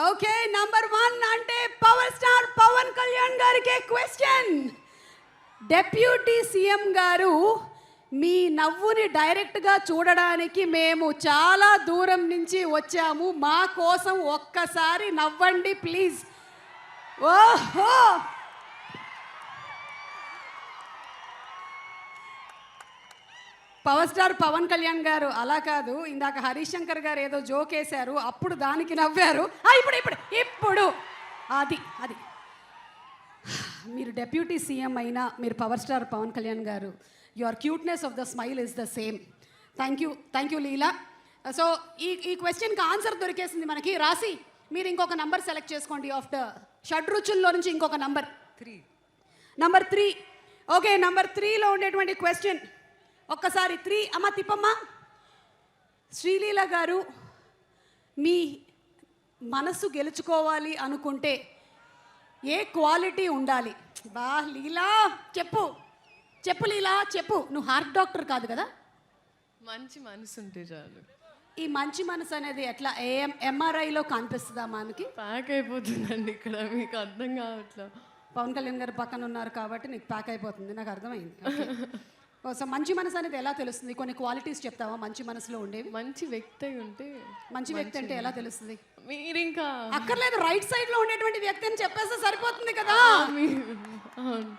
Okay, number 1 అంటే power star Pawan Kalyan గారికి question. Deputy CM గారు మీ నవ్వుని డైరెక్ట్గా చూడడానికి మేము చాలా దూరం నుంచి వచ్చాము. మా కోసం ఒక్కసారి నవ్వండి ప్లీజ్. ఓహో, పవర్ స్టార్ పవన్ కళ్యాణ్ గారు అలా కాదు, ఇందాక హరీష్ శంకర్ గారు ఏదో జోక్ వేశారు, అప్పుడు దానికి నవ్వారు. ఇప్పుడు ఇప్పుడు ఇప్పుడు అది అది మీరు డెప్యూటీ సీఎం అయినా మీరు పవర్ స్టార్ పవన్ కళ్యాణ్ గారు, your cuteness of the smile is the same. Thank you Leela. So ఈ క్వశ్చన్కి ఆన్సర్ దొరికేసింది మనకి. రాసి మీరు ఇంకొక నంబర్ సెలెక్ట్ చేసుకోండి. ఆఫ్ ద షడ్రుచుల్లో నుంచి ఇంకొక నంబర్ 3. ఓకే, నంబర్ 3లో ఉండేటువంటి క్వశ్చన్ ఒక్కసారి 3 అమ్మ తిప్పమ్మ. శ్రీలీల గారు మీ మనసు గెలుచుకోవాలి అనుకుంటే ఏ క్వాలిటీ ఉండాలి? బా లీలా చెప్పు లీలా చెప్పు. నువ్వు హార్ట్ డాక్టర్ కాదు కదా? మంచి మనసు ఉంటే చాలు. ఈ మంచి మనసు అనేది ఎట్లా ఎంఆర్ఐలో కనిపిస్తుందా మనకి? ప్యాక్ అయిపోతుందండి ఇక్కడ, మీకు అర్థం కావట్లేదు. పవన్ కళ్యాణ్ గారు పక్కన ఉన్నారు కాబట్టి నీకు ప్యాక్ అయిపోతుంది, నాకు అర్థమైంది. సో మంచి మనసు అనేది ఎలా తెలుస్తుంది? కొన్ని క్వాలిటీస్ చెప్తావా మంచి మనసులో ఉండేవి? మంచి వ్యక్తి ఉంటే. మంచి వ్యక్తి అంటే ఎలా తెలుస్తుంది? మీరు ఇంకా అక్కర్లేదు, రైట్ సైడ్ లో ఉండేటువంటి వ్యక్తి అని చెప్పేస్తే సరిపోతుంది కదా.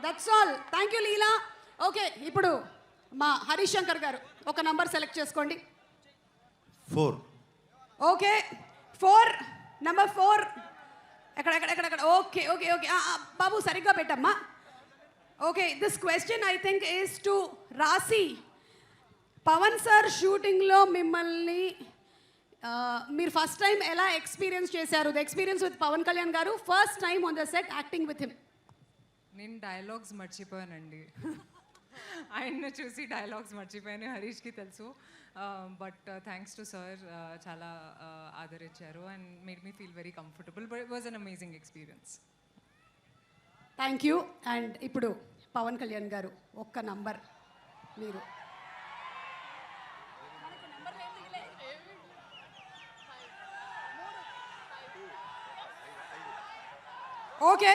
That's all. Thank you Leela. Okay, ఇప్పుడు మా హరీష్ శంకర్ గారు ఒక నంబర్ సెలెక్ట్ చేసుకోండి. 4. ఓకే, 4 నంబర్ 4 ఎక్కడ ఓకే ఓకే ఓకే బాబు సరిగ్గా పెట్టమ్మా. Okay, this question I think is to రాసి. పవన్ సార్ షూటింగ్లో మిమ్మల్ని మీరు ఫస్ట్ టైం ఎలా ఎక్స్పీరియన్స్ చేశారు? The experience with Pavan Kalyan garu, first time on the set acting with him. నేను డైలాగ్స్ మర్చిపోయానండి. ఆయన్ని చూసి డైలాగ్స్ మర్చిపోయాను, హరీష్కి తెలుసు. బట్ థ్యాంక్స్ టు సార్, చాలా ఆదరించారు and made me feel very comfortable. But it was an amazing experience. Thank you. And ఇప్పుడు పవన్ కళ్యాణ్ గారు ఒక్క నంబర్ మీరు. ఓకే,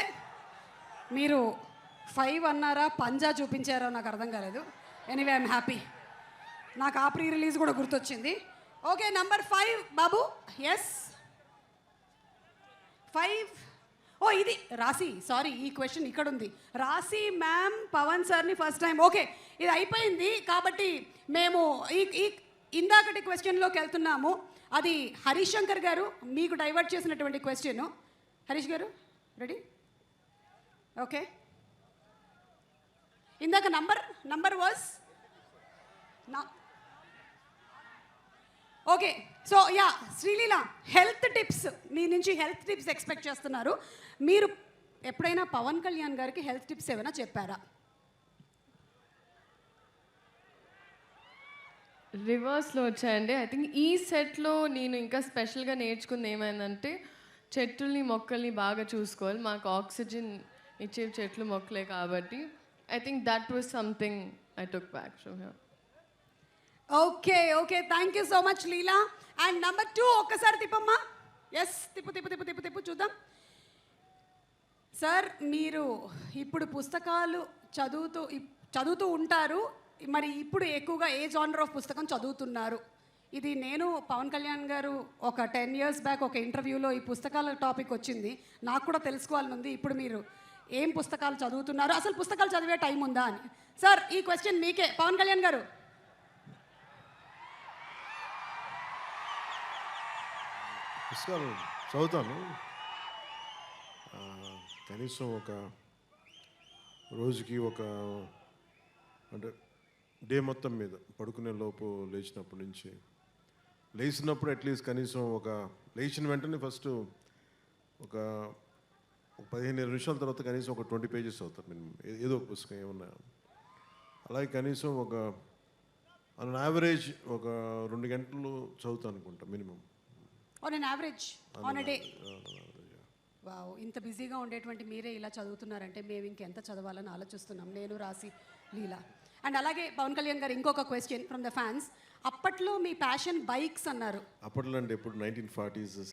మీరు 5 అన్నారా పంజా చూపించారో నాకు అర్థం కాలేదు. Anyway I'm happy. నాకు ఆ ప్రీ రిలీజ్ కూడా గుర్తొచ్చింది. ఓకే, నంబర్ 5 బాబు. ఎస్ 5. ఓ ఇది రాసి, సారీ ఈ క్వశ్చన్ ఇక్కడ ఉంది. రాసి మ్యామ్ పవన్ సార్ని ఫస్ట్ టైం. ఓకే, ఇది అయిపోయింది కాబట్టి మేము ఈ ఇందాకటి క్వశ్చన్లోకి వెళ్తున్నాము. అది హరీష్ శంకర్ గారు మీకు డైవర్ట్ చేసినటువంటి question. Harish garu ready? Okay, ఇందాక number was okay. So ya Sreeleela, health tips మీ నుంచి హెల్త్ టిప్స్ ఎక్స్పెక్ట్ చేస్తున్నారు. మీరు ఎప్పుడైనా పవన్ కళ్యాణ్ గారికి హెల్త్ టిప్స్ ఏమైనా చెప్పారా? రివర్స్లో వచ్చాయండి. ఐ థింక్ ఈ సెట్లో నేను ఇంకా స్పెషల్గా నేర్చుకుంది ఏమైందంటే చెట్లని మొక్కల్ని బాగా చూసుకోవాలి. మాకు ఆక్సిజన్ ఇచ్చే చెట్లు మొక్కలే కాబట్టి I think that was something I took back from here. Okay okay, thank you so much Leela. And number 2 ఒక్కసారి తిప్పమ్మా. ఎస్ తిప్పు చూద్దాం. సార్ మీరు ఇప్పుడు పుస్తకాలు చదువుతూ ఉంటారు, మరి ఇప్పుడు ఎక్కువగా ఏ జానర్ ఆఫ్ పుస్తకం చదువుతున్నారు? ఇది నేను పవన్ కళ్యాణ్ గారు ఒక 10 years బ్యాక్ ఒక ఇంటర్వ్యూలో ఈ పుస్తకాల టాపిక్ వచ్చింది, నాకు కూడా తెలుసుకోవాలని ఉంది. ఇప్పుడు మీరు ఏం పుస్తకాలు చదువుతున్నారు, అసలు పుస్తకాలు చదివే టైం ఉందా అని. సార్ ఈ క్వశ్చన్ మీకే. పవన్ కళ్యాణ్ గారు పుస్తకాలు చదువుతాను. కనీసం ఒక రోజుకి అంటే డే మొత్తం మీద పడుకునే లోపు లేచినప్పటి నుంచి లేచినప్పుడు అట్లీస్ట్ కనీసం లేచిన వెంటనే ఫస్ట్ ఒక 15-20 నిమిషాల తర్వాత కనీసం ఒక 20 pages అవుతారు మినిమం, ఏదో ఒక పుస్తకం ఏమన్నా. అలాగే కనీసం ఆన్ యావరేజ్ ఒక 2 గంటలు చదువుతాను అనుకుంటా minimum. On an average on a day. Wow, ఇంత బిజీగా ఉండేటువంటి మీరే ఇలా చదువుతున్నారంటే మేము ఇంకెంత చదవాలని ఆలోచిస్తున్నాం, నేను రాసి లీలా. అండ్ అలాగే పవన్ కళ్యాణ్ గారు ఇంకొక క్వశ్చన్ ఫ్రమ్ ద ఫ్యాన్స్. అప్పట్లో మీ ప్యాషన్ బైక్స్ అన్నారు. అప్పట్లో అంటే ఇప్పుడు 1940s